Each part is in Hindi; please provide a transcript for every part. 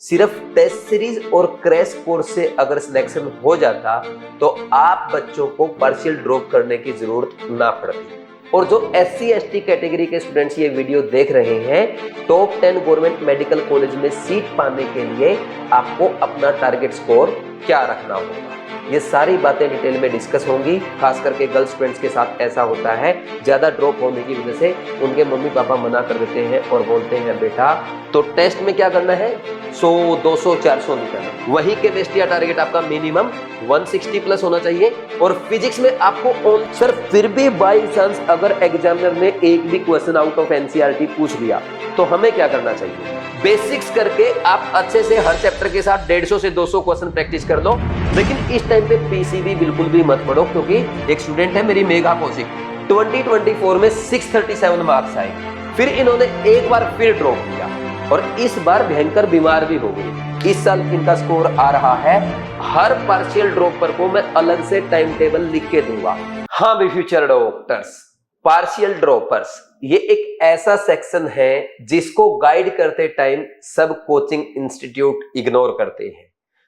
सिर्फ टेस्ट सीरीज और क्रैश कोर्स से अगर सिलेक्शन हो जाता तो आप बच्चों को पार्शियल ड्रॉप करने की जरूरत ना पड़ती। और जो SC/ST कैटेगरी के स्टूडेंट्स ये वीडियो देख रहे हैं, टॉप 10 गवर्नमेंट मेडिकल कॉलेज में सीट पाने के लिए आपको अपना टारगेट स्कोर क्या रखना होगा, ये सारी बातें डिटेल में डिस्कस होंगी। खास करके गर्ल्स स्टूडेंट्स के साथ ऐसा होता है, ज्यादा ड्रॉप होने की वजह से उनके मम्मी पापा मना कर देते हैं और बोलते हैं बेटा तो टेस्ट में क्या करना है, 100, 200, 400 निकालना। वही केमिस्ट्री का टारगेट आपका मिनिमम 160 प्लस होना चाहिए। और फिजिक्स में आपको सर फिर भी बाई चांस अगर एग्जामिनर ने एक भी क्वेश्चन आउट ऑफ NCERT पूछ लिया तो हमें क्या करना चाहिए, बेसिक्स करके आप अच्छे से हर चैप्टर के साथ 150 से 200 क्वेश्चन प्रैक्टिस कर लो। लेकिन इस टाइम पे PCB बिल्कुल भी मत पढ़ो, क्योंकि एक स्टूडेंट है मेरी मेघा कौशिक, 2024 में 637 मार्क्स आए, फिर इन्होंने एक बार फिर ड्रॉप किया और इस बार भयंकर बीमार भी हो गई। इस साल इनका स्कोर आ रहा है, हर पार्शियल ड्रॉपर को मैं अलग से टाइम टेबल लिख के दूंगा। हाँ भी फ्यूचर डॉक्टर्स, पार्शियल ड्रॉपर्स ये एक ऐसा सेक्शन है जिसको गाइड करते टाइम सब कोचिंग इंस्टीट्यूट इग्नोर करते हैं,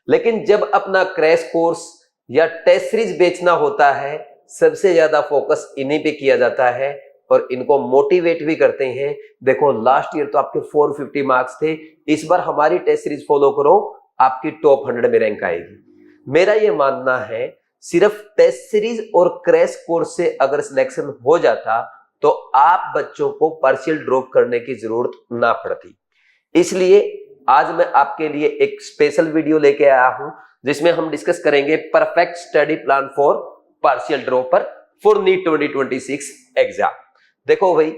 लेकिन जब अपना क्रैश कोर्स या टेस्ट सीरीज बेचना होता है सबसे ज्यादा फोकस इन्हीं पे किया जाता है और इनको मोटिवेट भी करते हैं। देखो लास्ट ईयर तो आपके 450 मार्क्स थे, इस बार हमारी टेस्ट सीरीज फॉलो करो, आपकी टॉप 100 में रैंक आएगी। मेरा ये मानना है सिर्फ टेस्ट सीरीज और क्रैश कोर्स से अगर सिलेक्शन हो जाता तो आप बच्चों को पार्शियल ड्रॉप करने की जरूरत ना पड़ती। इसलिए आज मैं आपके लिए एक स्पेशल वीडियो लेके आया हूं जिसमें हम डिस्कस करेंगे perfect study plan for partial dropper for NEET 2026 exam. देखो भाई,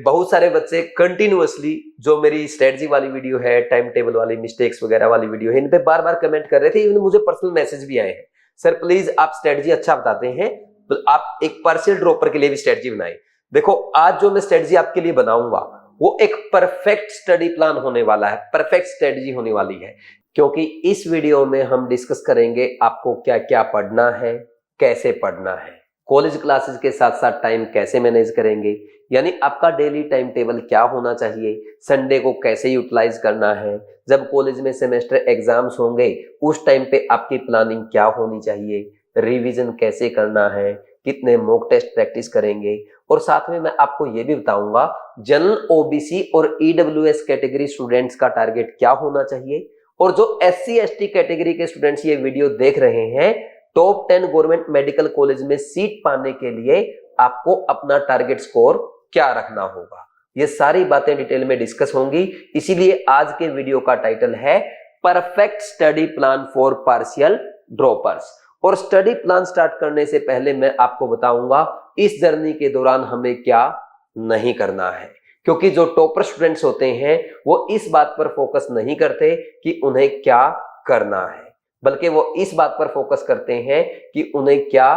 बहुत सारे बच्चे कंटिन्यूअसली जो मेरी स्ट्रेटजी वाली वीडियो है, टाइम टेबल वाली, मिस्टेक्स वगैरह वाली वीडियो है, इन पे बार बार कमेंट कर रहे थे। इवन मुझे पर्सनल मैसेज भी आए हैं, सर प्लीज आप स्ट्रेटजी अच्छा बताते हैं तो आप एक पार्शियल ड्रॉपर के लिए भी स्ट्रेटजी बनाएं। देखो आज जो मैं स्ट्रेटजी आपके लिए बनाऊंगा वो एक परफेक्ट स्टडी प्लान होने वाला है, परफेक्ट स्ट्रेटजी होने वाली है, क्योंकि इस वीडियो में हम डिस्कस करेंगे आपको क्या क्या पढ़ना है, कैसे पढ़ना है, कॉलेज क्लासेस के साथ साथ टाइम कैसे मैनेज करेंगे, यानी आपका डेली टाइम टेबल क्या होना चाहिए, संडे को कैसे यूटिलाइज करना है, जब कॉलेज में सेमेस्टर एग्जाम्स होंगे उस टाइम पे आपकी प्लानिंग क्या होनी चाहिए, रिवीजन कैसे करना है, कितने मॉक टेस्ट प्रैक्टिस करेंगे, और साथ में मैं आपको ये भी बताऊंगा जनरल OBC और EWS कैटेगरी स्टूडेंट्स का टारगेट क्या होना चाहिए। और जो SC/ST कैटेगरी के स्टूडेंट्स ये वीडियो देख रहे हैं, टॉप 10 गवर्नमेंट मेडिकल कॉलेज में सीट पाने के लिए आपको अपना टारगेट स्कोर क्या रखना होगा, ये सारी बातें डिटेल में डिस्कस होंगी। इसीलिए आज के वीडियो का टाइटल है perfect study plan for partial droppers. और स्टडी प्लान स्टार्ट करने से पहले मैं आपको बताऊंगा इस जर्नी के दौरान हमें क्या नहीं करना है, क्योंकि जो टॉपर स्टूडेंट्स होते हैं वो इस बात पर फोकस नहीं करते कि उन्हें क्या करना है, बल्कि वो इस बात पर फोकस करते हैं कि उन्हें क्या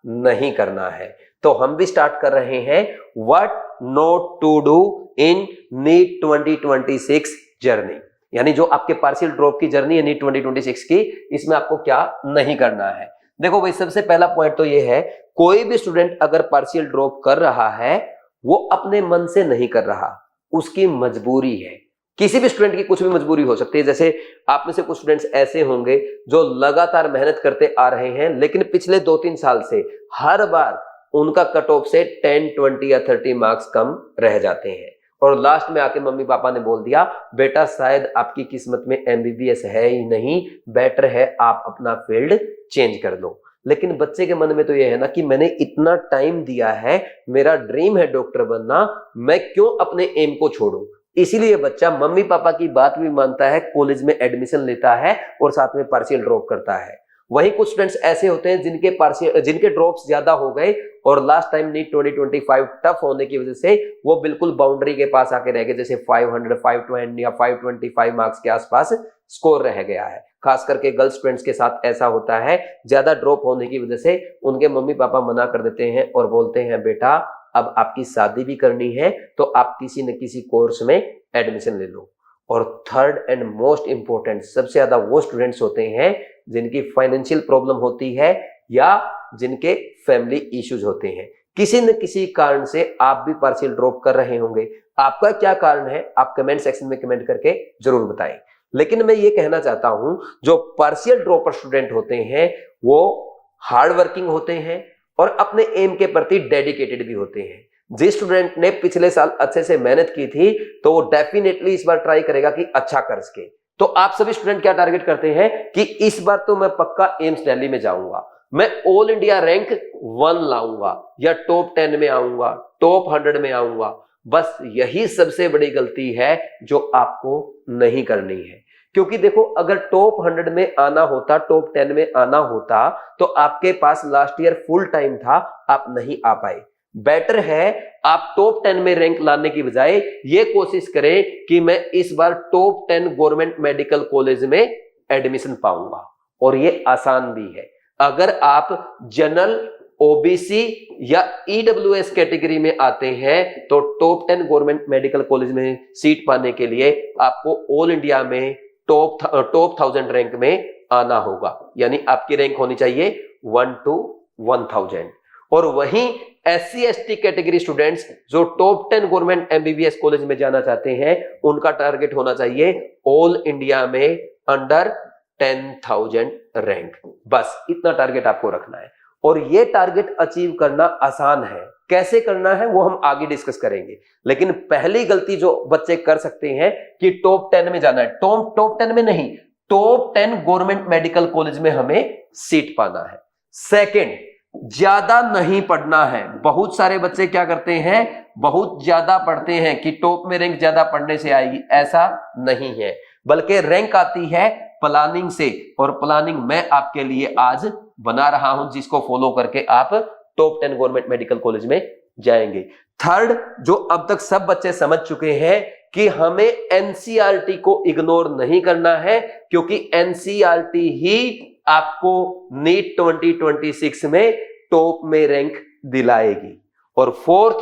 नहीं करना है। तो हम भी स्टार्ट कर रहे हैं what not to do in NEET 2026 journey, यानी जो आपके पार्शियल ड्रॉप की जर्नी है नीट 2026 की, इसमें आपको क्या नहीं करना है। देखो भाई, सबसे पहला पॉइंट तो ये है, कोई भी स्टूडेंट अगर पार्शियल ड्रॉप कर रहा है वो अपने मन से नहीं कर रहा, उसकी मजबूरी है। किसी भी स्टूडेंट की कुछ भी मजबूरी हो सकती है। जैसे आप में से कुछ स्टूडेंट्स ऐसे होंगे जो लगातार मेहनत करते आ रहे हैं, लेकिन पिछले 2-3 साल से हर बार उनका कट ऑफ से 10, 20 या 30 मार्क्स कम रह जाते हैं और लास्ट में आके मम्मी पापा ने बोल दिया बेटा शायद आपकी किस्मत में MBBS है ही नहीं, बेटर है आप अपना फील्ड चेंज कर लो। लेकिन बच्चे के मन में तो ये है ना कि मैंने इतना टाइम दिया है, मेरा ड्रीम है डॉक्टर बनना, मैं क्यों अपने एम को छोड़ूं। इसीलिए बच्चा मम्मी पापा की बात भी मानता है, कॉलेज में एडमिशन लेता है और साथ में पार्शियल ड्रॉप करता है। वही कुछ स्टूडेंट्स ऐसे होते हैं जिनके ड्रॉप्स ज्यादा हो गए और लास्ट टाइम नीट 2025 टफ होने की वजह से वो बिल्कुल बाउंड्री के पास आके रह गए, जैसे 500, 520 या 525 मार्क्स के आसपास स्कोर रह गया है। खास करके गर्ल्स स्टूडेंट्स के साथ ऐसा होता है, ज्यादा ड्रॉप होने की वजह से उनके मम्मी पापा मना कर देते हैं और बोलते हैं बेटा अब आपकी शादी भी करनी है तो आप किसी न किसी कोर्स में एडमिशन ले लो। और थर्ड एंड मोस्ट इंपॉर्टेंट, सबसे ज्यादा वो स्टूडेंट्स होते हैं जिनकी फाइनेंशियल प्रॉब्लम होती है या जिनके फैमिली इश्यूज होते हैं। किसी न किसी कारण से आप भी पार्शियल ड्रॉप कर रहे होंगे। आपका क्या कारण है आप कमेंट सेक्शन में कमेंट करके जरूर बताएं। लेकिन मैं ये कहना चाहता हूं जो पार्शियल ड्रॉपर स्टूडेंट होते हैं वो हार्ड वर्किंग होते हैं और अपने एम के प्रति डेडिकेटेड भी होते हैं। जिस स्टूडेंट ने पिछले साल अच्छे से मेहनत की थी तो वो डेफिनेटली इस बार ट्राई करेगा कि अच्छा कर सके। तो आप सभी स्टूडेंट क्या टारगेट करते हैं कि इस बार तो मैं पक्का एम्स दिल्ली में जाऊंगा, मैं ऑल इंडिया रैंक 1 लाऊंगा या टॉप 10 में आऊंगा, टॉप 100 में आऊंगा। बस यही सबसे बड़ी गलती है जो आपको नहीं करनी है, क्योंकि देखो अगर टॉप 100 में आना होता, टॉप 10 में आना होता तो आपके पास लास्ट ईयर फुल टाइम था, आप नहीं आ पाए। बेटर है आप टॉप 10 में रैंक लाने की बजाय ये कोशिश करें कि मैं इस बार टॉप 10 गवर्नमेंट मेडिकल कॉलेज में एडमिशन पाऊंगा। और ये आसान भी है। अगर आप जनरल, ओबीसी या ईडब्ल्यूएस कैटेगरी में आते हैं तो टॉप 10 गवर्नमेंट मेडिकल कॉलेज में सीट पाने के लिए आपको ऑल इंडिया में टॉप 1000 रैंक में आना होगा, यानी आपकी रैंक होनी चाहिए 1 to 1000। और वहीं SC ST कैटेगरी स्टूडेंट्स जो टॉप 10 गवर्नमेंट एमबीबीएस कॉलेज में जाना चाहते हैं उनका टारगेट होना चाहिए ऑल इंडिया में अंडर 10,000 रैंक। बस इतना टारगेट आपको रखना है और ये टारगेट अचीव करना आसान है। कैसे करना है वो हम आगे डिस्कस करेंगे, लेकिन पहली गलती जो बच्चे कर सकते हैं कि टॉप 10 में जाना है। टॉप 10 में नहीं, टॉप 10 गवर्नमेंट मेडिकल कॉलेज में हमें सीट पाना है। सेकंड, ज्यादा नहीं पढ़ना है। बहुत सारे बच्चे क्या करते हैं, बहुत ज्यादा पढ़ते हैं कि टॉप में रैंक ज्यादा पढ़ने से आएगी, ऐसा नहीं है, बल्कि रैंक आती है प्लानिंग से, और प्लानिंग मैं आपके लिए आज बना रहा हूं जिसको फॉलो करके आप टॉप 10 गवर्नमेंट मेडिकल कॉलेज में जाएंगे। थर्ड, जो अब तक सब बच्चे समझ चुके हैं कि हमें एनसीईआरटी को इग्नोर नहीं करना है, क्योंकि एनसीईआरटी ही आपको नीट 2026 में टॉप में रैंक दिलाएगी। और फोर्थ,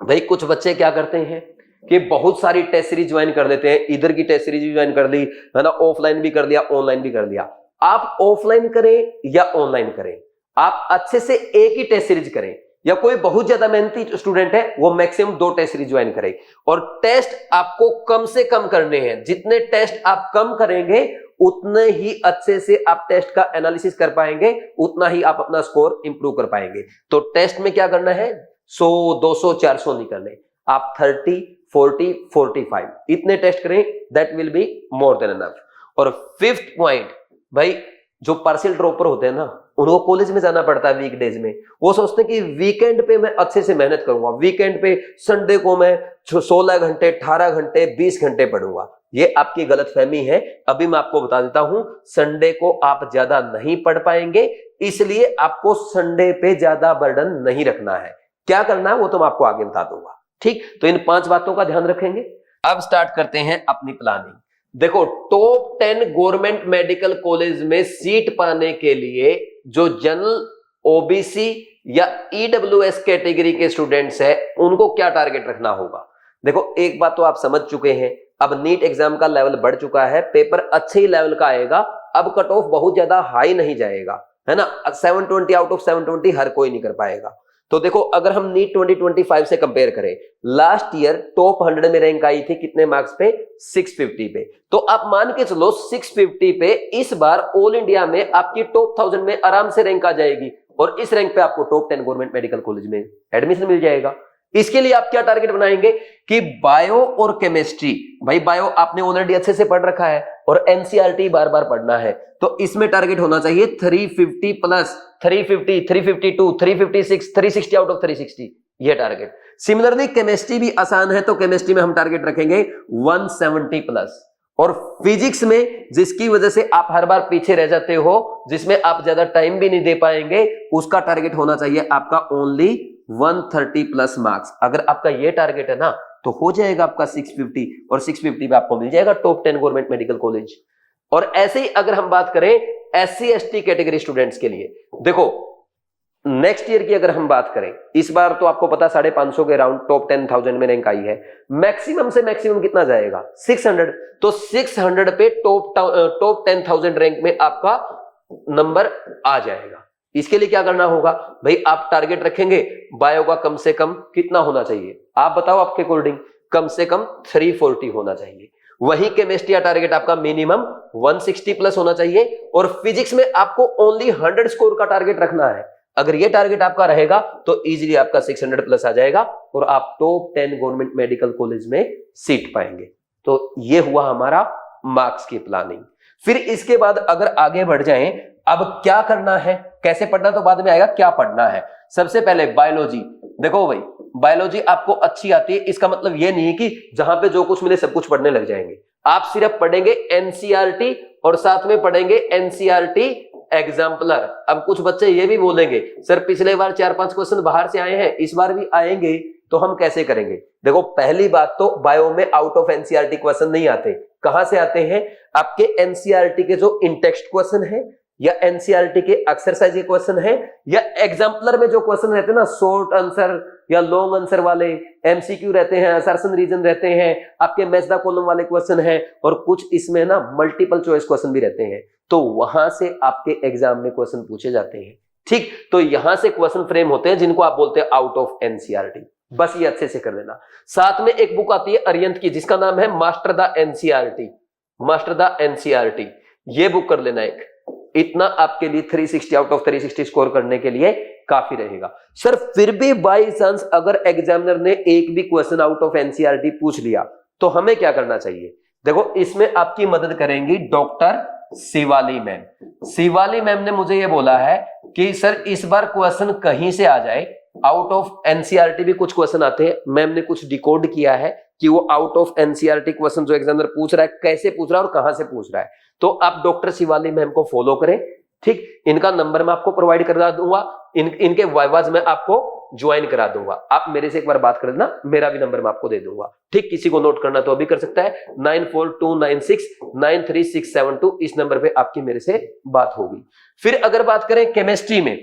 भाई कुछ बच्चे क्या करते हैं कि बहुत सारी टेस्ट सीरीज ज्वाइन कर लेते हैं, इधर की टेस्ट सीरीज ज्वाइन कर ली है ना, ऑफलाइन भी कर लिया, ऑनलाइन भी कर लिया। आप ऑफलाइन करें या ऑनलाइन करें, आप अच्छे से एक ही टेस्ट सीरीज करें, या कोई बहुत ज्यादा मेहनती स्टूडेंट है वो मैक्सिमम 2 टेस्ट सीरीज ज्वाइन करे। और टेस्ट आपको कम से कम करने हैं, जितने टेस्ट आप कम करेंगे उतने ही अच्छे से आप टेस्ट का एनालिसिस कर पाएंगे, उतना ही आप अपना स्कोर इंप्रूव कर पाएंगे। तो टेस्ट में क्या करना है, 100, 200, 400 नहीं करने, आप 30, 40, 45 इतने टेस्ट करें, that will be more than enough. और फिफ्थ पॉइंट, भाई जो पार्शियल ड्रॉपर होते हैं ना, उनको कॉलेज में जाना पड़ता है वीकडेज में। वो सोचते हैं कि वीकेंड पे मैं अच्छे से मेहनत करूंगा, वीकेंड पे संडे को मैं 16 घंटे, 18 घंटे, 20 घंटे पढ़ूंगा। ये आपकी गलतफहमी है। अभी मैं आपको बता देता हूं, संडे को आप ज्यादा नहीं पढ़ पाएंगे, इसलिए आपको संडे पे ज्यादा बर्डन नहीं रखना है। क्या करना है वो तो मैं आपको आगे बता दूंगा, ठीक। तो इन 5 बातों का ध्यान रखेंगे। अब स्टार्ट करते हैं अपनी प्लानिंग। देखो, टॉप 10 गवर्नमेंट मेडिकल कॉलेज में सीट पाने के लिए जो जनरल, ओबीसी या ईडब्ल्यूएस कैटेगरी के स्टूडेंट्स हैं उनको क्या टारगेट रखना होगा। देखो, एक बात तो आप समझ चुके हैं, अब नीट एग्जाम का लेवल बढ़ चुका है, पेपर अच्छे ही लेवल का आएगा, अब कट ऑफ बहुत ज्यादा हाई नहीं जाएगा, है ना। 720 आउट ऑफ 720 हर कोई नहीं कर पाएगा। तो देखो, अगर हम नीट 2025 से कंपेयर करें, लास्ट ईयर टॉप 100 में रैंक आई थी कितने मार्क्स पे, 650 पे। तो आप मान के चलो 650 पे इस बार ऑल इंडिया में आपकी टॉप 1000 में आराम से रैंक आ जाएगी, और इस रैंक पे आपको टॉप 10 गवर्नमेंट मेडिकल कॉलेज में एडमिशन मिल जाएगा। इसके लिए आप क्या टारगेट बनाएंगे कि बायो और केमिस्ट्री, भाई बायो आपने ऑलरेडी अच्छे से पढ़ रखा है और एनसीईआरटी बार बार पढ़ना है, तो इसमें टारगेट होना चाहिए 350 प्लस, 350, 352, 356, 360 आउट ऑफ 360, ये टारगेट। सिमिलरली केमिस्ट्री भी आसान है, तो केमिस्ट्री में हम टारगेट रखेंगे 170 प्लस। और फिजिक्स में जिसकी वजह से आप हर बार पीछे रह जाते हो, जिसमें आप ज्यादा टाइम भी नहीं दे पाएंगे, उसका टारगेट होना चाहिए आपका ओनली 130 प्लस मार्क्स। अगर आपका ये टारगेट है ना, तो हो जाएगा आपका 650, और 650 पे आपको मिल जाएगा टॉप 10 गवर्नमेंट मेडिकल कॉलेज। और ऐसे ही अगर हम बात करें SC ST कैटेगरी स्टूडेंट्स के लिए, देखो नेक्स्ट ईयर की अगर हम बात करें, इस बार तो आपको पता 550 के राउंड टॉप 10,000 में रैंक आई है, मैक्सिमम से मैक्सिमम कितना जाएगा, 600। तो 600 पे टॉप 10,000 रैंक में आपका नंबर आ जाएगा। इसके लिए क्या करना होगा, भाई आप टारगेट रखेंगे बायो का कम से कम कितना होना चाहिए, आप बताओ आपके अकॉर्डिंग, कम से कम 340 होना चाहिए। वही केमिस्ट्री का टारगेट आपका मिनिमम 160 प्लस होना चाहिए, और फिजिक्स में आपको ओनली 100 स्कोर का टारगेट रखना है। अगर ये टारगेट आपका रहेगा तो इजीली आपका 600 प्लस आ जाएगा और आप टॉप 10 गवर्नमेंट मेडिकल कॉलेज में सीट पाएंगे। तो ये हुआ हमारा मार्क्स की प्लानिंग। फिर इसके बाद अगर आगे बढ़ जाएं, अब क्या करना है, कैसे पढ़ना तो बाद में आएगा, क्या पढ़ना है। सबसे पहले बायोलॉजी। देखो भाई, बायोलॉजी आपको अच्छी आती है, इसका मतलब ये नहीं है कि जहां पे जो कुछ मिले सब कुछ पढ़ने लग जाएंगे। आप सिर्फ पढ़ेंगे एनसीईआरटी और साथ में पढ़ेंगे एनसीईआरटी एग्जाम्पलर। अब कुछ बच्चे ये भी बोलेंगे सर पिछले बार 4-5 क्वेश्चन बाहर से आए हैं, इस बार भी आएंगे, तो हम कैसे करेंगे। देखो पहली बात तो बायो में आउट ऑफ एनसीईआरटी क्वेश्चन नहीं आते। कहां से आते हैं, आपके एनसीईआरटी के जो इन टेक्स्ट क्वेश्चन है, या एनसीईआरटी के एक्सरसाइज के क्वेश्चन है, या एग्जाम्पलर में जो क्वेश्चन रहते हैं ना शॉर्ट आंसर या लॉन्ग आंसर वाले, एमसीक्यू रहते हैं, असर्शन रीजन रहते हैं, आपके मैच द कॉलम वाले क्वेश्चन है, और कुछ इसमें ना मल्टीपल चॉइस क्वेश्चन भी रहते हैं, तो वहां से आपके एग्जाम में क्वेश्चन पूछे जाते हैं। ठीक, तो यहां से क्वेश्चन फ्रेम होते हैं जिनको आप बोलते हैं आउट ऑफ एनसीईआरटी। बस ये अच्छे से कर लेना। साथ में एक बुक आती है अरिहंत की जिसका नाम है master the NCERT, master the NCERT, ये बुक कर लेना एक। इतना आपके लिए 360 आउट ऑफ 360 स्कोर करने के लिए काफी रहेगा। सर फिर भी बाई चांस अगर एग्जामिनर ने एक भी क्वेश्चन आउट ऑफ एनसीईआरटी पूछ लिया तो हमें क्या करना चाहिए। देखो इसमें आपकी मदद करेंगी doctor Shivali ma'am. Shivali ma'am ने मुझे ये बोला है कि सर इस बार क्वेश्चन कहीं से आ जाए, आउट ऑफ एनसीईआरटी भी कुछ क्वेश्चन आते हैं, मैम ने कुछ डिकोड किया है कि वो आउट ऑफ एनसीईआरटी क्वेश्चन जो एग्जामिनर पूछ रहा है कैसे पूछ रहा है और कहां से पूछ रहा है। तो आप डॉक्टर शिवाली मैम को फॉलो करें। ठीक, इनका नंबर मैं आपको प्रोवाइड करा दूंगा, इनके वाइवाज में आपको ज्वाइन करा दूंगा। आप मेरे से एक बार बात कर लेना, मेरा भी नंबर मैं आपको दे दूंगा। ठीक, किसी को नोट करना तो अभी कर सकता है 9429693672, इस नंबर पे आपकी मेरे से बात होगी। फिर अगर बात करें केमिस्ट्री में,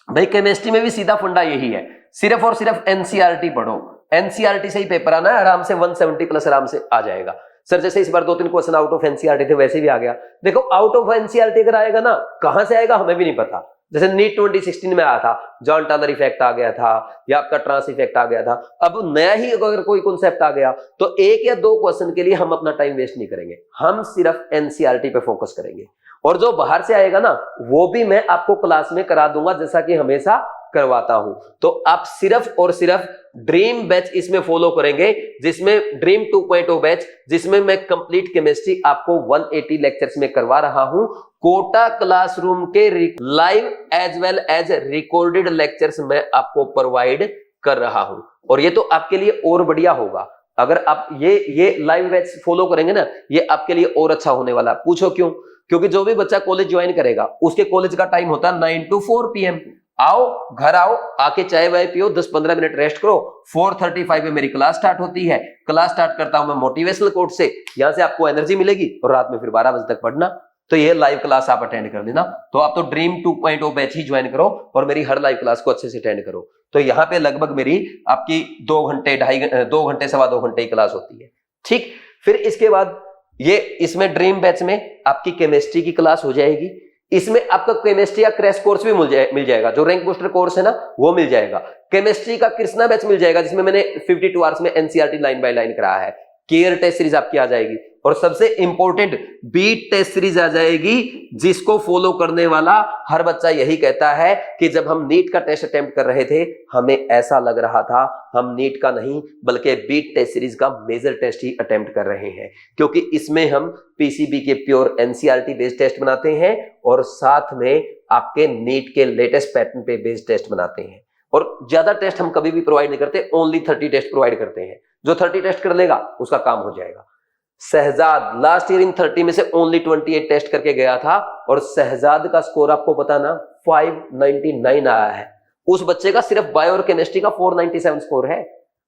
भाई केमिस्ट्री में भी सीधा फंडा यही है, सिर्फ और सिर्फ एनसीईआरटी पढ़ो, एनसीईआरटी से ही पेपर आना है, आराम से 170 प्लस आराम से आ जाएगा। सर जैसे इस बार 2-3 क्वेश्चन आउट ऑफ एनसीईआरटी थे वैसे भी आ गया। देखो आउट ऑफ एनसीईआरटी अगर आएगा ना, कहां से आएगा हमें भी नहीं पता। जैसे नीट 2016 में आया था, जॉन टर्नर इफेक्ट आ गया था, या आपका ट्रांस इफेक्ट आ गया था। अब नया ही अगर कोई कॉन्सेप्ट आ गया तो 1 या 2 क्वेश्चन के लिए हम अपना टाइम वेस्ट नहीं करेंगे, हम सिर्फ एनसीईआरटी पे फोकस करेंगे। और जो बाहर से आएगा ना वो भी मैं आपको क्लास में करा दूंगा जैसा कि हमेशा करवाता हूं। तो आप सिर्फ और सिर्फ ड्रीम बैच इसमें फॉलो करेंगे, जिसमें ड्रीम 2.0 बैच, जिसमें मैं कंप्लीट केमिस्ट्री आपको 180 लेक्चर्स में करवा रहा हूं। कोटा क्लासरूम के live as well as recorded lectures मैं आपको प्रोवाइड कर रहा हूं, और ये तो आपके लिए और बढ़िया होगा। अगर आप ये लाइव बैच फॉलो करेंगे ना, ये आपके लिए और अच्छा होने वाला। पूछो क्यों? क्योंकि जो भी बच्चा कॉलेज ज्वाइन करेगा उसके कॉलेज का टाइम होता है 9 to 4 PM। आओ घर आओ, आके चाय वाय पियो, 10-15 मिनट रेस्ट करो, 4:35 में मेरी क्लास स्टार्ट होती है। क्लास स्टार्ट करता हूं मैं मोटिवेशनल कोट से, यहां से आपको एनर्जी मिलेगी और रात में फिर 12 बजे तक पढ़ना। तो ये लाइव क्लास आप अटेंड कर लेना। तो आप तो ड्रीम 2.0 बैच ही ज्वाइन करो और मेरी हर लाइव क्लास को अच्छे से अटेंड करो। तो यहाँ पे लगभग मेरी आपकी 2 घंटे 2 घंटे सवा 2 घंटे की क्लास होती है। ठीक, फिर इसके बाद ये इसमें ड्रीम बैच में आपकी केमिस्ट्री की क्लास हो जाएगी। इसमें आपका केमिस्ट्री का क्रैश कोर्स भी मिल जाएगा, जो रैंक बूस्टर कोर्स है ना वो मिल जाएगा। केमिस्ट्री का कृष्णा बैच मिल जाएगा जिसमें मैंने 52 आवर्स में एनसीईआरटी लाइन बाय लाइन कराया है। केयर टेस्ट सीरीज आपकी आ जाएगी, और सबसे इंपॉर्टेंट बीट टेस्ट सीरीज आ जाएगी, जिसको फॉलो करने वाला हर बच्चा यही कहता है कि जब हम नीट का टेस्ट अटेम्प्ट कर रहे थे हमें ऐसा लग रहा था हम नीट का नहीं बल्कि बीट टेस्ट सीरीज का मेजर टेस्ट ही अटेम्प्ट कर रहे हैं, क्योंकि इसमें हम पीसीबी के प्योर एनसीईआरटी बेस्ड टेस्ट बनाते हैं और साथ में आपके नीट के लेटेस्ट पैटर्न पे बेस्ड टेस्ट बनाते हैं। और ज्यादा टेस्ट हम कभी भी प्रोवाइड नहीं करते, ओनली 30 टेस्ट प्रोवाइड करते हैं। जो 30 टेस्ट कर लेगा उसका काम हो जाएगा। शहजाद लास्ट ईयर इन 30 में से ओनली 28 टेस्ट करके गया था, और शहजाद का स्कोर आपको पता ना 599 आया है। उस बच्चे का सिर्फ बायो और केमिस्ट्री का 497 स्कोर है,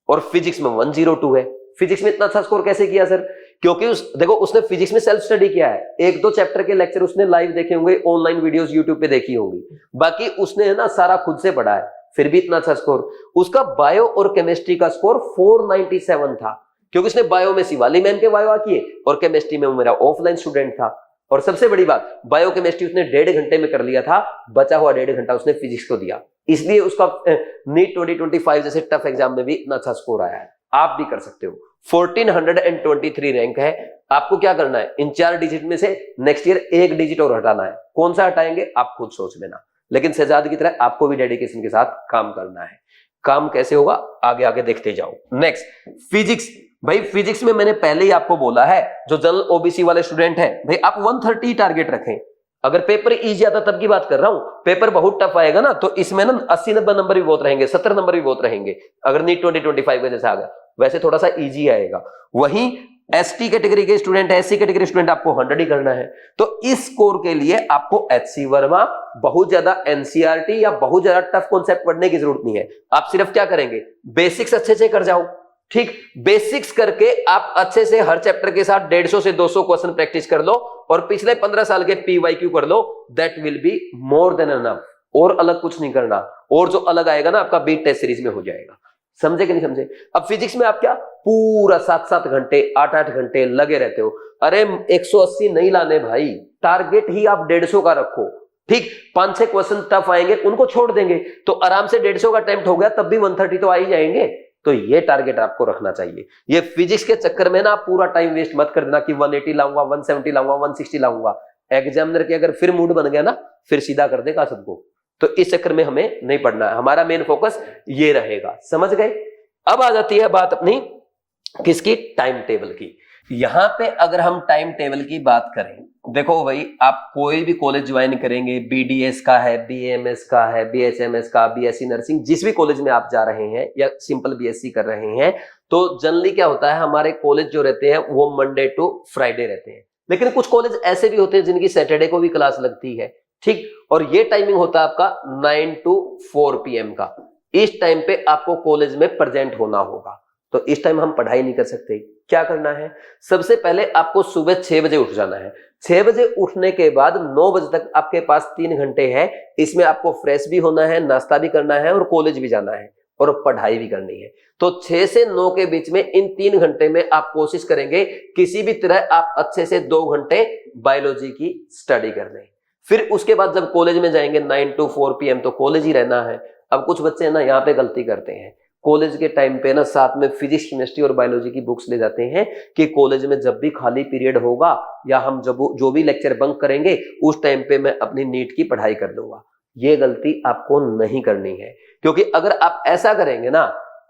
और फिजिक्स में 102 है। फिजिक्स में इतना अच्छा स्कोर कैसे किया सर? क्योंकि देखो उसने फिजिक्स में सेल्फ स्टडी किया है, 1-2 चैप्टर के लेक्चर उसने लाइव देखे होंगे, ऑनलाइन वीडियोस यूट्यूब पे देखी होंगी, बाकी उसने है ना सारा खुद से पढ़ा है, फिर भी इतना अच्छा स्कोर। उसका बायो और केमिस्ट्री का स्कोर 497 था, क्योंकि उसने बायो में शिवाली मैम के वाइवा किए और केमिस्ट्री में वो मेरा ऑफलाइन स्टूडेंट था। और सबसे बड़ी बात, बायो केमिस्ट्री उसने 1.5 घंटे में कर लिया था, बचा हुआ 1.5 घंटा उसने फिजिक्स को दिया, इसलिए उसका नीट 2025 जैसे टफ एग्जाम में भी इतना अच्छा स्कोर आया है। आप भी कर सकते हो। 1423 रैंक है, आपको क्या करना है, इन 4 डिजिट में से नेक्स्ट ईयर 1 डिजिट और हटाना है। कौन सा हटाएंगे आप खुद सोच लेना, लेकिन शहजाद की तरह आपको भी डेडिकेशन के साथ काम करना है। काम कैसे होगा आगे आगे देखते जाओ। Next physics. भाई फिजिक्स में मैंने पहले ही आपको बोला है, जो जनरल ओबीसी वाले स्टूडेंट हैं भाई आप 130 टारगेट रखें। अगर पेपर इजी आता तब की बात कर रहा हूं, पेपर बहुत टफ आएगा ना तो इसमें ना 80-90 नंबर भी बहुत रहेंगे, 70 नंबर भी बहुत रहेंगे अगर नीट 2025 का जैसा आ गया, वैसे थोड़ा सा इजी आएगा। वहीं एसटी कैटेगरी के स्टूडेंट, एससी कैटेगरी स्टूडेंट आपको 100 ही करना है। तो इस स्कोर के लिए आपको एचसी वर्मा, बहुत ज्यादा एनसीईआरटी या बहुत ज्यादा टफ कॉन्सेप्ट पढ़ने की जरूरत नहीं है। आप सिर्फ क्या करेंगे, बेसिक्स अच्छे से कर जाओ। ठीक, बेसिक्स करके आप अच्छे से हर चैप्टर के साथ 150 से 200 क्वेश्चन प्रैक्टिस कर लो और पिछले 15 साल के पीवाईक्यू कर लो, that will be more than enough. और अलग कुछ नहीं करना, और जो अलग आएगा ना आपका बीट टेस्ट सीरीज में हो जाएगा। समझे कि नहीं समझे? अब फिजिक्स में आप क्या पूरा 7-7 घंटे 8-8 घंटे लगे रहते हो। अरे 180 नहीं लाने भाई, टारगेट ही आप 150 का रखो। ठीक, 5-6 क्वेश्चन टफ आएंगे उनको छोड़ देंगे तो आराम से 150 का अटेम्प्ट हो गया, तब भी 130 तो आ ही जाएंगे। तो ये टारगेट आपको रखना चाहिए। ये फिजिक्स के चक्कर में ना आप पूरा टाइम वेस्ट मत कर देना कि 180 लाऊंगा, 170 लाऊंगा, 160 लाऊंगा। एग्जामिनर के अगर फिर मूड बन गया ना, फिर सीधा कर देगा सबको। तो इस चक्कर में हमें नहीं पढ़ना है, हमारा मेन फोकस ये रहेगा। समझ गए? अब आ जाती है बात अपनी किसकी, टाइम टेबल की। यहां पे अगर हम टाइम टेबल की बात करें, देखो भाई आप कोई भी कॉलेज ज्वाइन करेंगे, बीडीएस का है, बीएमएस का है, बीएचएमएस का, बीएससी नर्सिंग, जिस भी कॉलेज में आप जा रहे हैं या सिंपल बीएससी कर रहे हैं, तो जनरली क्या होता है हमारे कॉलेज जो रहते हैं वो मंडे टू फ्राइडे रहते हैं। लेकिन कुछ कॉलेज ऐसे भी होते हैं जिनकी सैटरडे को भी क्लास लगती है। ठीक, और ये टाइमिंग होता है आपका 9 to 4 PM का। इस टाइम पे आपको कॉलेज में प्रेजेंट होना होगा। तो इस टाइम हम पढ़ाई नहीं कर सकते। क्या करना है, सबसे पहले आपको सुबह 6 बजे उठ जाना है। 6 बजे उठने के बाद 9 बजे तक आपके पास 3 घंटे है। इसमें आपको फ्रेश भी होना है, नाश्ता भी करना है और कॉलेज भी जाना है और पढ़ाई भी करनी है। तो 6 से 9 के बीच में इन 3 घंटे में आप कोशिश करेंगे किसी भी तरह आप अच्छे से 2 घंटे बायोलॉजी की स्टडी कर लें। फिर उसके बाद जब कॉलेज में जाएंगे 9 to 4 PM तो कॉलेज ही रहना है। अब कुछ बच्चे ना यहाँ पे गलती करते हैं, कॉलेज के टाइम पे ना साथ में फिजिक्स, केमिस्ट्री और बायोलॉजी की बुक्स ले जाते हैं कि कॉलेज में जब भी खाली पीरियड होगा या हम जब जो भी लेक्चर बंक करेंगे उस टाइम पे मैं अपनी नीट की पढ़ाई कर लूंगा। ये गलती आपको नहीं करनी है, क्योंकि अगर आप ऐसा करेंगे ना,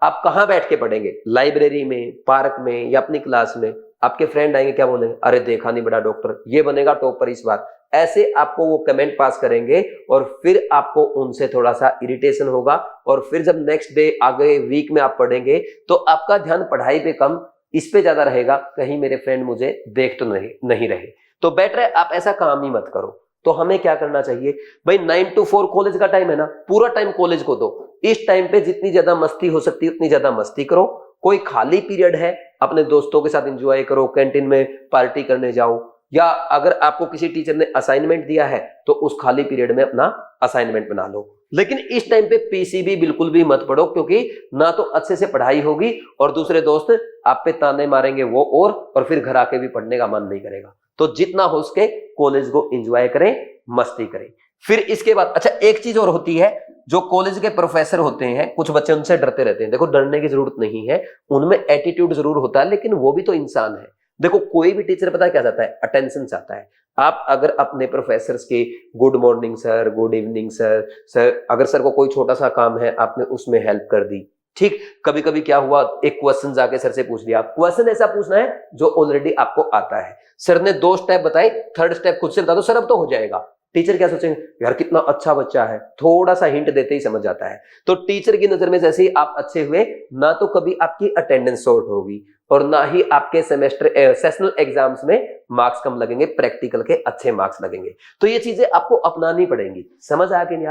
आप कहाँ बैठ के पढ़ेंगे, लाइब्रेरी में, पार्क में या अपनी क्लास में। आपके फ्रेंड आएंगे क्या बोलेंगे, अरे देखा नहीं बड़ा डॉक्टर, ये बनेगा टॉपर इस बार। ऐसे आपको वो कमेंट पास करेंगे और फिर आपको उनसे थोड़ा सा इरिटेशन होगा और फिर जब नेक्स्ट डे आगे वीक में आप पढ़ेंगे तो आपका ध्यान पढ़ाई पे कम इस पे ज्यादा रहेगा, कहीं मेरे फ्रेंड मुझे देख तो नहीं रहे। तो बेटर है आप ऐसा काम ही मत करो। तो हमें क्या करना चाहिए भाई, 9 to 4 कॉलेज का टाइम है ना, पूरा टाइम कॉलेज को दो। इस टाइम पे जितनी ज्यादा मस्ती हो सकती है उतनी ज्यादा मस्ती करो। कोई खाली पीरियड है अपने दोस्तों के साथ एंजॉय करो, कैंटीन में पार्टी करने जाओ, या अगर आपको किसी टीचर ने असाइनमेंट दिया है तो उस खाली पीरियड में अपना असाइनमेंट बना लो। लेकिन इस टाइम पे पीसीबी बिल्कुल भी मत पढ़ो, क्योंकि ना तो अच्छे से पढ़ाई होगी और दूसरे दोस्त आप पे ताने मारेंगे वो और फिर घर आके भी पढ़ने का मन नहीं करेगा। तो जितना हो सके कॉलेज को एंजॉय करें, मस्ती करें। फिर इसके बाद अच्छा एक चीज और होती है, जो कॉलेज के प्रोफेसर होते हैं कुछ बच्चे उनसे डरते रहते हैं। देखो डरने की जरूरत नहीं है, उनमें एटीट्यूड जरूर होता है लेकिन वो भी तो इंसान है। देखो कोई भी टीचर पता है क्या चाहता है, अटेंशन चाहता है। आप अगर अपने प्रोफेसर्स के good morning sir, good evening sir, अगर सर को कोई छोटा सा काम है आपने उसमें हेल्प कर दी। ठीक, कभी कभी क्या हुआ, एक क्वेश्चन जाके सर से पूछ लिया। क्वेश्चन ऐसा पूछना है जो ऑलरेडी आपको आता है। सर ने 2 स्टेप बताए, 3rd स्टेप खुद से बता दो, सर अब तो हो जाएगा। टीचर क्या सोचेंगे, यार कितना अच्छा बच्चा है, थोड़ा सा हिंट देते ही समझ जाता है। तो टीचर की नजर में जैसे ही आप अच्छे हुए, ना तो कभी आपकी अटेंडेंस शॉर्ट होगी और ना ही आपके सेशनल एग्जाम्स में मार्क्स कम लगेंगे, प्रैक्टिकल के अच्छे मार्क्स लगेंगे। तो ये चीजें आपको अपनानी पड़ेंगी। समझ आ गई?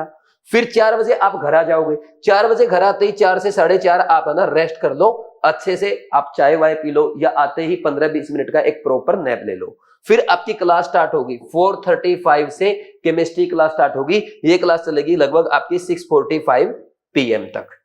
फिर 4 बजे आप घर आ जाओगे। 4 बजे घर आते ही 4 से 4:30 आप है ना रेस्ट कर लो अच्छे से, आप चाय वाय पी लो या आते ही 15-20 मिनट का एक प्रॉपर नैप ले लो। फिर आपकी क्लास स्टार्ट होगी 4:35 से केमिस्ट्री क्लास स्टार्ट होगी। ये क्लास चलेगी लगभग आपकी 6:45 PM तक।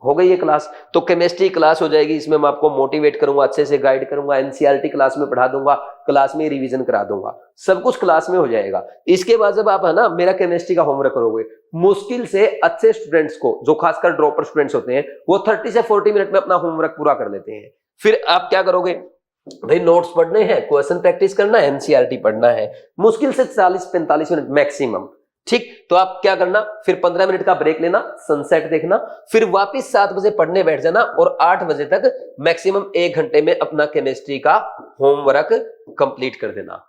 हो गई ये क्लास, तो केमिस्ट्री क्लास हो जाएगी। इसमें मैं आपको मोटिवेट करूंगा, अच्छे से गाइड करूंगा, एनसीईआरटी क्लास में पढ़ा दूंगा, क्लास में रिवीजन करा दूंगा, सब कुछ क्लास में हो जाएगा। इसके बाद जब आप है ना मेरा केमिस्ट्री का होमवर्क करोगे, मुश्किल से अच्छे स्टूडेंट्स को, जो खासकर ड्रॉपर स्टूडेंट्स होते हैं, वो 30 से 40 मिनट में अपना होमवर्क पूरा कर लेते हैं। फिर आप क्या करोगे, भाई नोट्स पढ़ने हैं, क्वेश्चन प्रैक्टिस करना है, एनसीईआरटी पढ़ना है, मुश्किल से 40-45 मिनट मैक्सिमम। ठीक, तो आप क्या करना, फिर 15 मिनट का ब्रेक लेना, सनसेट देखना, फिर वापस 7 बजे पढ़ने बैठ जाना और 8 बजे तक मैक्सिमम 1 घंटे में अपना केमिस्ट्री का होमवर्क कंप्लीट कर देना।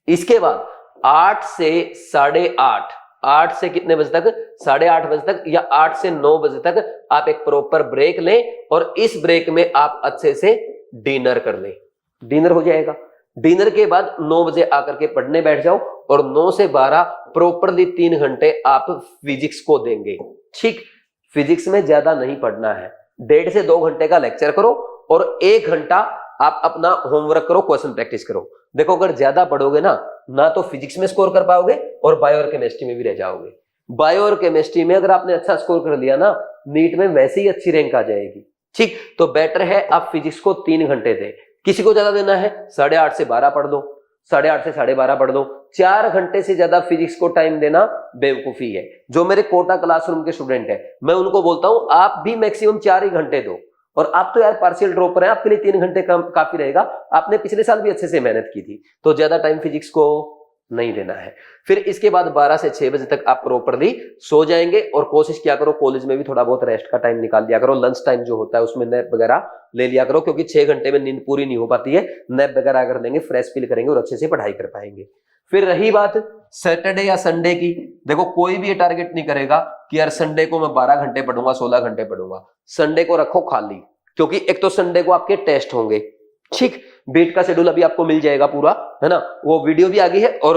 इसके बाद 8 से 8:30, 8 से कितने बजे तक, 8:30 बजे तक या 8 से 9 बजे तक आप एक प्रॉपर ब्रेक लें और इस ब्रेक में आप अच्छे से डिनर कर लें। डिनर हो जाएगा, डिनर के बाद 9 बजे आकर के पढ़ने बैठ जाओ और 9 से 12 प्रॉपरली 3 घंटे आप फिजिक्स को देंगे। ठीक, फिजिक्स में ज्यादा नहीं पढ़ना है, 1.5 से 2 घंटे का लेक्चर करो और 1 घंटा आप अपना होमवर्क करो, क्वेश्चन प्रैक्टिस करो। देखो अगर ज्यादा पढ़ोगे ना तो फिजिक्स में स्कोर कर पाओगे और बायो और केमिस्ट्री में भी रह जाओगे। बायो और केमिस्ट्री में अगर आपने अच्छा स्कोर कर लिया ना, नीट में वैसे ही अच्छी रैंक आ जाएगी। ठीक, तो बेटर है आप फिजिक्स को 3 घंटे दें। किसी को ज्यादा देना है 8:30 से 12 पढ़ दो, 8:30 से 12:30 पढ़ दो। 4 घंटे से ज्यादा फिजिक्स को टाइम देना बेवकूफी है। जो मेरे कोटा क्लासरूम के स्टूडेंट है, मैं उनको बोलता हूं आप भी मैक्सिमम 4 ही घंटे दो। और आप तो यार पार्शियल ड्रॉपर हैं, आपके लिए 3 घंटे कम काफी रहेगा। आपने पिछले साल भी अच्छे से मेहनत की थी, तो ज्यादा टाइम फिजिक्स को नहीं देना है। फिर इसके बाद 12 से 6 बजे तक आप प्रॉपरली सो जाएंगे और कोशिश किया करो कॉलेज में भी थोड़ा बहुत रेस्ट का टाइम निकाल लिया करो। लंच टाइम जो होता है उसमें नैप वगैरह ले लिया करो, क्योंकि 6 घंटे में नींद पूरी नहीं हो पाती है। नैप वगैरह अगर लेंगे फ्रेश फील करेंगे और अच्छे से पढ़ाई कर पाएंगे। फिर रही बात सैटरडे या संडे की, देखो कोई भी ये टारगेट नहीं करेगा कि यार संडे को मैं 12 घंटे पढ़ूंगा, 16 घंटे पढ़ूंगा। संडे को रखो खाली, क्योंकि एक तो संडे को आपके टेस्ट होंगे। ठीक, बीट का शेड्यूल अभी आपको मिल जाएगा पूरा, है ना, वो वीडियो भी आ गई है और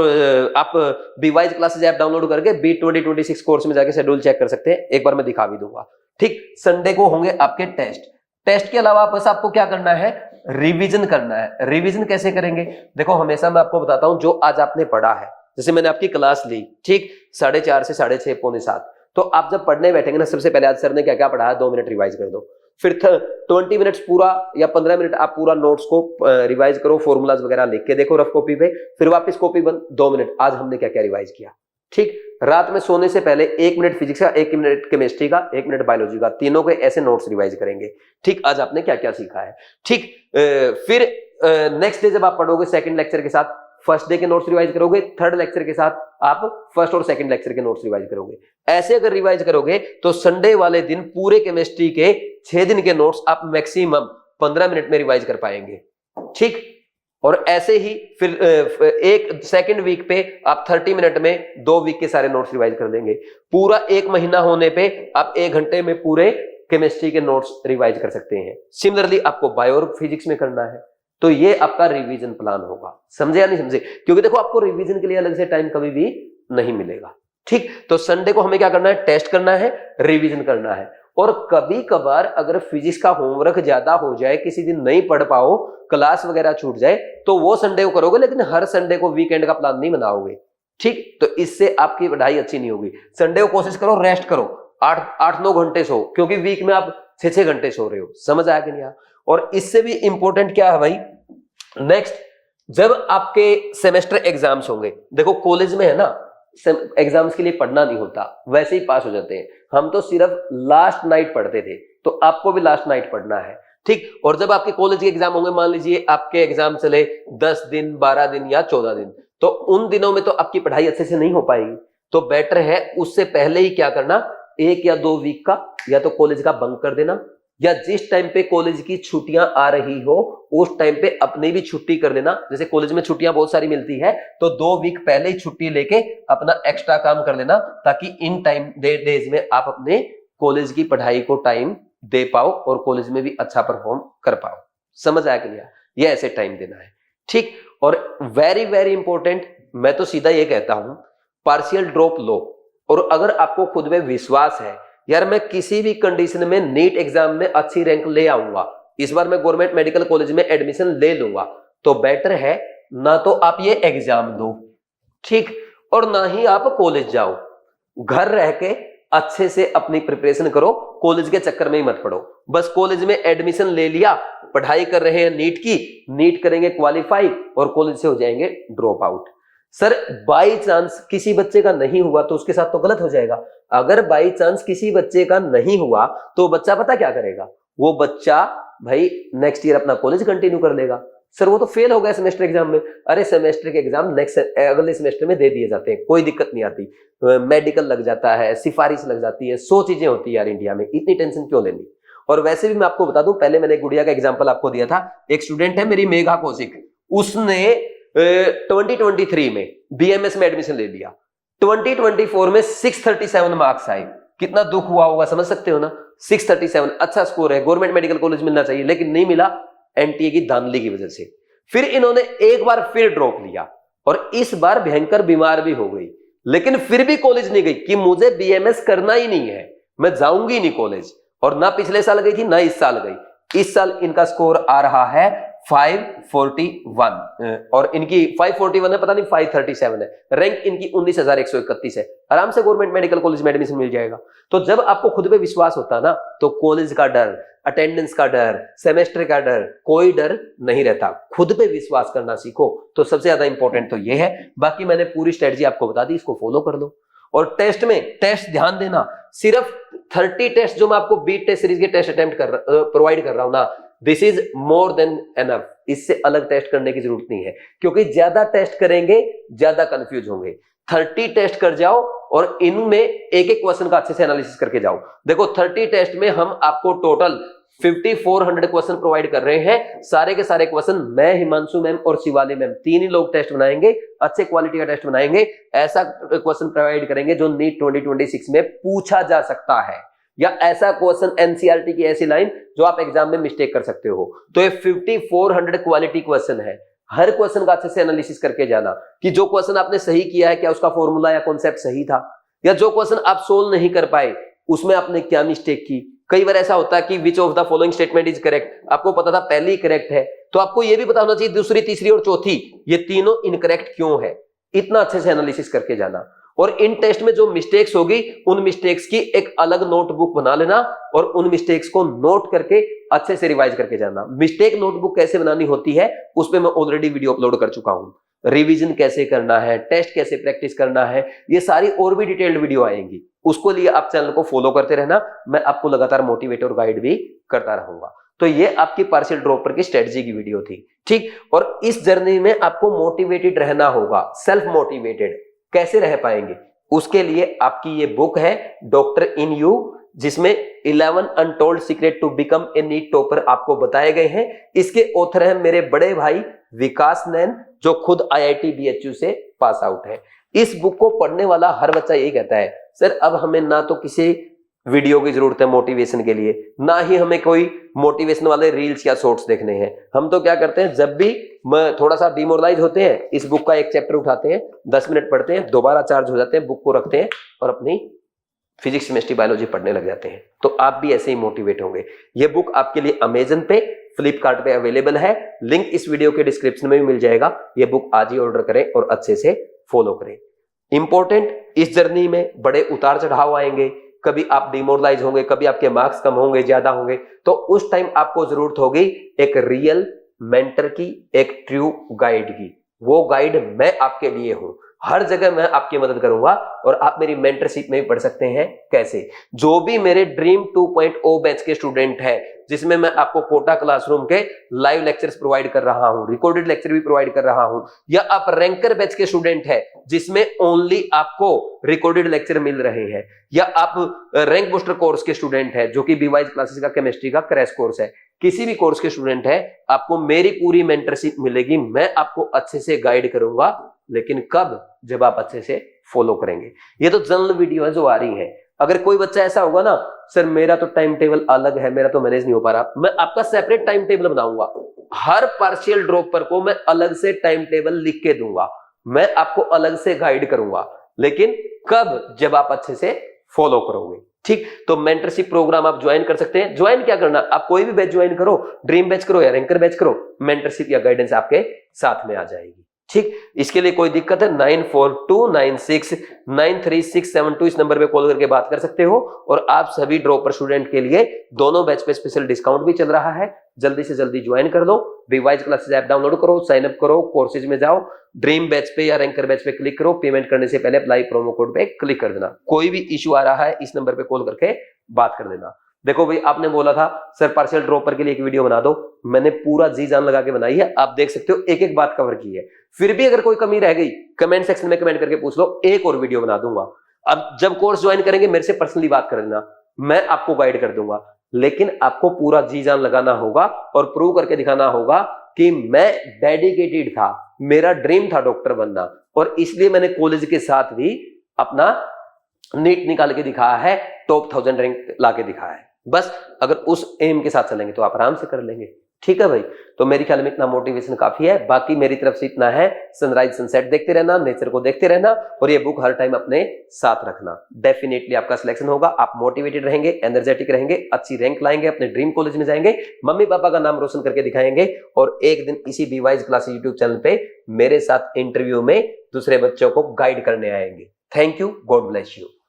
आप बीवाइज क्लासेस ऐप डाउनलोड करके बीट 2026 कोर्स में जाके शेड्यूल चेक कर सकते हैं। एक बार मैं दिखा भी दूंगा। ठीक, संडे को होंगे आपके टेस्ट। टेस्ट के अलावा बस आपको क्या करना है, रिवीजन करना है। रिवीजन कैसे करेंगे, देखो हमेशा मैं आपको बताता हूं जो आज आपने पढ़ा है। जैसे मैंने आपकी क्लास ली, ठीक, 4:30 से 6:30 पौने 7, तो आप जब पढ़ने बैठेंगे ना, सबसे पहले आज सर ने क्या क्या पढ़ाया 2 मिनट रिवाइज कर दो। फिर 20 मिनट्स पूरा या 15 मिनट आप पूरा नोट्स को रिवाइज करो, फॉर्मूलाज वगैरह लिख के देखो रफ कॉपी पे। फिर वापस कॉपी बंद, 2 मिनट आज हमने क्या क्या रिवाइज किया। ठीक, रात में सोने से पहले 1 मिनट फिजिक्स का, 1 मिनट केमिस्ट्री का, 1 मिनट बायोलॉजी का, तीनों के ऐसे नोट्स रिवाइज करेंगे। ठीक, आज आपने क्या क्या सीखा है। ठीक, फिर नेक्स्ट डे जब आप पढ़ोगे सेकंड लेक्चर के साथ, फर्स्ट डे के नोट्स रिवाइज करोगे, थर्ड लेक्चर के साथ आप फर्स्ट और सेकंड लेक्चर के नोट्स रिवाइज करोगे। ऐसे अगर रिवाइज करोगे तो संडे वाले दिन पूरे केमिस्ट्री के 6 दिन के नोट्स आप मैक्सिमम 15 मिनट में रिवाइज कर पाएंगे। ठीक, और ऐसे ही फिर एक सेकंड वीक पे आप 30 मिनट में 2 वीक के सारे नोट्स रिवाइज कर देंगे। पूरा 1 महीना होने पे आप 1 घंटे में पूरे केमिस्ट्री के नोट्स रिवाइज कर सकते हैं। सिमिलरली आपको बायो और फिजिक्स में करना है, तो ये आपका रिवीजन प्लान होगा। समझे या नहीं समझे, क्योंकि देखो आपको रिवीजन के लिए अलग से टाइम कभी भी नहीं मिलेगा। ठीक, तो संडे को हमें क्या करना है, टेस्ट करना है, रिवीजन करना है। और कभी कभार अगर फिजिक्स का होमवर्क ज्यादा हो जाए, किसी दिन नहीं पढ़ पाओ, क्लास वगैरह छूट जाए, तो वो संडे को करोगे, लेकिन हर संडे को वीकेंड का प्लान नहीं बनाओगे। ठीक, तो इससे आपकी पढ़ाई अच्छी नहीं होगी। संडे को कोशिश करो रेस्ट करो, 8-9 घंटे सो, क्योंकि वीक में आप 6-6 घंटे सो रहे हो। समझ आया कि नहीं आया। और इससे भी इंपॉर्टेंट क्या है भाई, नेक्स्ट जब आपके सेमेस्टर एग्जाम्स होंगे, देखो कॉलेज में है ना एग्जाम्स के लिए पढ़ना नहीं होता, वैसे ही पास हो जाते हैं। हम तो सिर्फ लास्ट नाइट पढ़ते थे, तो आपको भी लास्ट नाइट पढ़ना है। ठीक, और जब आपके कॉलेज के एग्जाम होंगे, मान लीजिए आपके एग्जाम चले 10 दिन, 12 दिन या 14 दिन, तो उन दिनों में तो आपकी पढ़ाई अच्छे से नहीं हो पाएगी। तो बेटर है उससे पहले ही क्या करना, 1 या 2 वीक का या तो कॉलेज का बंक कर देना, या जिस टाइम पे कॉलेज की छुट्टियां आ रही हो उस टाइम पे अपनी भी छुट्टी कर लेना। जैसे कॉलेज में छुट्टियां बहुत सारी मिलती है, तो 2 वीक पहले ही छुट्टी लेके अपना एक्स्ट्रा काम कर लेना, ताकि इन टाइम डेज में आप अपने कॉलेज की पढ़ाई को टाइम दे पाओ और कॉलेज में भी अच्छा परफॉर्म कर पाओ। समझ आया कि नहीं? ये ऐसे टाइम देना है। ठीक, और वेरी वेरी इंपॉर्टेंट, मैं तो सीधा ये कहता हूं, पार्शियल ड्रॉप लो। और अगर आपको खुद में विश्वास है यार मैं किसी भी कंडीशन में नीट एग्जाम में अच्छी रैंक ले आऊंगा, इस बार मैं गवर्नमेंट मेडिकल कॉलेज में एडमिशन ले लूंगा, तो बेटर है ना तो आप ये एग्जाम दो, ठीक, और ना ही आप कॉलेज जाओ। घर रह के अच्छे से अपनी प्रिपरेशन करो, कॉलेज के चक्कर में ही मत पड़ो। बस कॉलेज में एडमिशन ले लिया, पढ़ाई कर रहे हैं नीट की, नीट करेंगे क्वालिफाई और कॉलेज से हो जाएंगे drop out. Sir by chance किसी बच्चे का नहीं हुआ तो उसके साथ तो गलत हो जाएगा। अगर बाई चांस किसी बच्चे का नहीं हुआ तो बच्चा पता क्या करेगा, वो बच्चा भाई नेक्स्ट ईयर अपना कॉलेज कंटिन्यू कर लेगा। सर वो तो फेल हो गया सेमेस्टर एग्जाम में। अरे सेमेस्टर के एग्जाम नेक्स्ट अगले सेमेस्टर में दे दिए जाते हैं, कोई दिक्कत नहीं आती। मेडिकल लग जाता है, सिफारिश लग जाती है, 100 चीजें होती है यार इंडिया में, इतनी टेंशन क्यों लेनी। और वैसे भी मैं आपको बता दूं, पहले मैंने गुड़िया का एग्जांपल आपको दिया था। एक स्टूडेंट है मेरी मेघा कौशिक, उसने 2023 में बीएमएस में एडमिशन ले लिया, 2024 में 637 मार्क्स आए। कितना दुख हुआ होगा समझ सकते हो ना। 637 अच्छा स्कोर है, गवर्नमेंट मेडिकल कॉलेज मिलना चाहिए, लेकिन नहीं मिला एनटीए की धांधली की वजह से। फिर इन्होंने एक बार फिर ड्रॉप लिया और इस बार भयंकर बीमार भी हो गई, लेकिन फिर भी कॉलेज नहीं गई कि मुझे बीएमएस करना ही नहीं है, मैं जाऊंगी नहीं कॉलेज। और ना पिछले साल गई थी ना इस साल गई। इस साल इनका स्कोर आ रहा है 541 और इनकी 541 है, पता नहीं 537 है। रैंक इनकी 19,131 है। आराम से गवर्नमेंट मेडिकल कॉलेज में एडमिशन मिल जाएगा। तो जब आपको खुद पे विश्वास होता है ना, तो कॉलेज का डर, अटेंडेंस का डर, सेमेस्टर का डर, कोई डर नहीं रहता। खुद पे विश्वास करना सीखो, तो सबसे ज्यादा इंपॉर्टेंट तो ये है। बाकी मैंने पूरी स्ट्रेटजी आपको बता दी, इसको फॉलो कर लो। और टेस्ट में टेस्ट ध्यान देना, सिर्फ 30 टेस्ट जो मैं आपको बीट टेस्ट सीरीज के टेस्ट अटेम्प्ट प्रोवाइड कर रहा हूं ना, this is more than enough. इससे अलग टेस्ट करने की जरूरत नहीं है, क्योंकि ज्यादा टेस्ट करेंगे ज्यादा कंफ्यूज होंगे। 30 टेस्ट कर जाओ और इनमें एक एक क्वेश्चन का अच्छे से एनालिसिस करके जाओ। देखो 30 टेस्ट में हम आपको टोटल 5400 क्वेश्चन प्रोवाइड कर रहे हैं। सारे के सारे क्वेश्चन मैं, हिमांशु मैम और शिवाली मैम, तीन ही लोग टेस्ट बनाएंगे, अच्छे क्वालिटी का टेस्ट बनाएंगे। ऐसा क्वेश्चन प्रोवाइड करेंगे जो नीट 2026 में पूछा जा सकता है, या ऐसा क्वेश्चन एनसीईआरटी की ऐसी लाइन जो आप एग्जाम में मिस्टेक कर सकते हो। तो ये 5400 क्वालिटी क्वेश्चन है। हर क्वेश्चन का अच्छे से एनालिसिस करके जाना कि जो क्वेश्चन आपने सही किया है, क्या उसका फॉर्मूला या कॉन्सेप्ट सही था, या जो क्वेश्चन आप सोल्व नहीं कर पाए उसमें आपने क्या मिस्टेक की। कई बार ऐसा होता है कि which of the following statement is correct, आपको पता था पहली करेक्ट है, तो आपको यह भी पता होना चाहिए दूसरी, तीसरी और चौथी ये तीनों इनकरेक्ट क्यों है। इतना अच्छे से एनालिसिस करके जाना। और इन टेस्ट में जो मिस्टेक्स होगी, उन मिस्टेक्स की एक अलग नोटबुक बना लेना और उन मिस्टेक्स को नोट करके अच्छे से रिवाइज करके जाना। मिस्टेक नोटबुक कैसे बनानी होती है उस पर मैं ऑलरेडी वीडियो अपलोड कर चुका हूं। रिवीजन कैसे करना है, टेस्ट कैसे प्रैक्टिस करना है, ये सारी और भी डिटेल्ड वीडियो आएंगी। उसको लिए आप चैनल को फॉलो करते रहना, मैं आपको लगातार मोटिवेट और गाइड भी करता रहूंगा। तो ये आपकी पार्शियल ड्रॉपर की स्ट्रेटजी की वीडियो थी, ठीक। और इस जर्नी में आपको मोटिवेटेड रहना होगा, सेल्फ मोटिवेटेड। कैसे रह पाएंगे, उसके लिए आपकी ये बुक है डॉक्टर इन यू, जिसमें 11 untold secret to become a NEET topper आपको बताए गए हैं। इसके ऑथर हैं मेरे बड़े भाई विकास नैन, जो खुद IIT BHU से पास आउट है। इस बुक को पढ़ने वाला हर बच्चा यही कहता है, सर अब हमें ना तो किसी वीडियो की जरूरत है मोटिवेशन के लिए, ना ही हमें कोई मोटिवेशन वाले रील्स या शॉर्ट्स देखने हैं। हम तो क्या करते हैं, जब भी थोड़ा सा डिमोरलाइज होते हैं, इस बुक का एक चैप्टर उठाते हैं, 10 मिनट पढ़ते हैं, दोबारा चार्ज हो जाते हैं, बुक को रखते हैं और अपनी फिजिक्स, केमिस्ट्री, बायोलॉजी पढ़ने लग जाते हैं। तो आप भी ऐसे ही मोटिवेट होंगे। ये बुक आपके लिए अमेजन पे, फ्लिपकार्ट पे अवेलेबल है, लिंक इस वीडियो के डिस्क्रिप्शन में भी मिल जाएगा। ये बुक आज ही ऑर्डर करें और अच्छे से फॉलो करें। इंपॉर्टेंट, इस जर्नी में बड़े उतार चढ़ाव आएंगे, कभी आप डिमोरलाइज होंगे, कभी आपके मार्क्स कम होंगे, ज्यादा होंगे, तो उस टाइम आपको जरूरत होगी एक रियल मेंटर की, एक ट्रू गाइड की। वो गाइड मैं आपके लिए हूं, हर जगह मैं आपकी मदद करूंगा और आप मेरी मेंटरशिप में भी पढ़ सकते हैं। कैसे, जो भी मेरे ड्रीम 2.0 बैच के स्टूडेंट हैं, जिसमें मैं आपको कोटा क्लासरूम के लाइव लेक्चर्स प्रोवाइड कर रहा हूं, रिकॉर्डेड लेक्चर भी प्रोवाइड कर रहा हूं, या आप रैंकर बैच के स्टूडेंट हैं जिसमें ओनली आपको रिकॉर्डेड लेक्चर मिल रहे हैं, या आप रैंक बूस्टर कोर्स के स्टूडेंट हैं जो कि बीवाइज क्लासेस का केमिस्ट्री का क्रैश कोर्स है, किसी भी कोर्स के स्टूडेंट है, आपको मेरी पूरी मेंटरशिप मिलेगी। मैं आपको अच्छे से गाइड करूंगा, लेकिन कब, जब आप अच्छे से फॉलो करेंगे। ये तो जनरल वीडियो है जो आ रही है। अगर कोई बच्चा ऐसा होगा ना, सर मेरा तो टाइम टेबल अलग है, मेरा तो मैनेज नहीं हो पा रहा, मैं आपका सेपरेट टाइम टेबल बनाऊंगा। हर पार्शियल ड्रॉपर को मैं अलग से टाइम टेबल लिख के दूंगा, मैं आपको अलग से गाइड करूंगा, लेकिन कब, जब आप अच्छे से फॉलो करोगे, ठीक। तो मेंटरशिप प्रोग्राम आप ज्वाइन कर सकते हैं। ज्वाइन क्या करना, आप कोई भी बैच ज्वाइन करो, ड्रीम बैच करो या रैंकर बैच करो, मेंटरशिप या गाइडेंस आपके साथ में आ जाएगी, ठीक। इसके लिए कोई दिक्कत है 9429693672 इस नंबर पे कॉल करके बात कर सकते हो। और आप सभी ड्रॉपर स्टूडेंट के लिए दोनों बैच पे स्पेशल डिस्काउंट भी चल रहा है, जल्दी से जल्दी ज्वाइन कर लो। बीवाइज क्लासेस ऐप डाउनलोड करो, साइन अप करो, कोर्सेज में जाओ, ड्रीम बैच पे या रैंकर बैच पे क्लिक करो, पेमेंट करने से पहले अप्लाई प्रोमो कोड पे क्लिक कर देना। कोई भी इश्यू आ रहा है इस नंबर पे कॉल करके बात कर देना। देखो भाई, आपने बोला था सर पार्शियल ड्रॉपर के लिए एक वीडियो बना दो, मैंने पूरा जी जान लगा के बनाई है, आप देख सकते हो एक एक बात कवर की है। फिर भी अगर कोई कमी रह गई कमेंट सेक्शन में कमेंट करके पूछ लो, एक और वीडियो बना दूंगा। अब जब कोर्स ज्वाइन करेंगे मेरे से पर्सनली बात कर देना, मैं आपको गाइड कर दूंगा, लेकिन आपको पूरा जी जान लगाना होगा और प्रूव करके दिखाना होगा कि मैं डेडिकेटेड था, मेरा ड्रीम था डॉक्टर बनना, और इसलिए मैंने कॉलेज के साथ भी अपना नीट निकाल के दिखाया है, टॉप 1000 रैंक लाके दिखाया है। बस अगर उस एम के साथ चलेंगे तो आप आराम से कर लेंगे। ठीक है भाई, तो मेरे ख्याल में इतना मोटिवेशन काफी है। बाकी मेरी तरफ से इतना है, सनराइज सनसेट देखते रहना, नेचर को देखते रहना, और ये बुक हर टाइम अपने साथ रखना। डेफिनेटली आपका सिलेक्शन होगा, आप मोटिवेटेड रहेंगे, एनर्जेटिक रहेंगे, अच्छी रैंक लाएंगे, अपने ड्रीम कॉलेज में जाएंगे, मम्मी पापा का नाम रोशन करके दिखाएंगे, और एक दिन इसी बीवाइज क्लास यूट्यूब चैनल पे मेरे साथ इंटरव्यू में दूसरे बच्चों को गाइड करने आएंगे। Thank you, God bless you.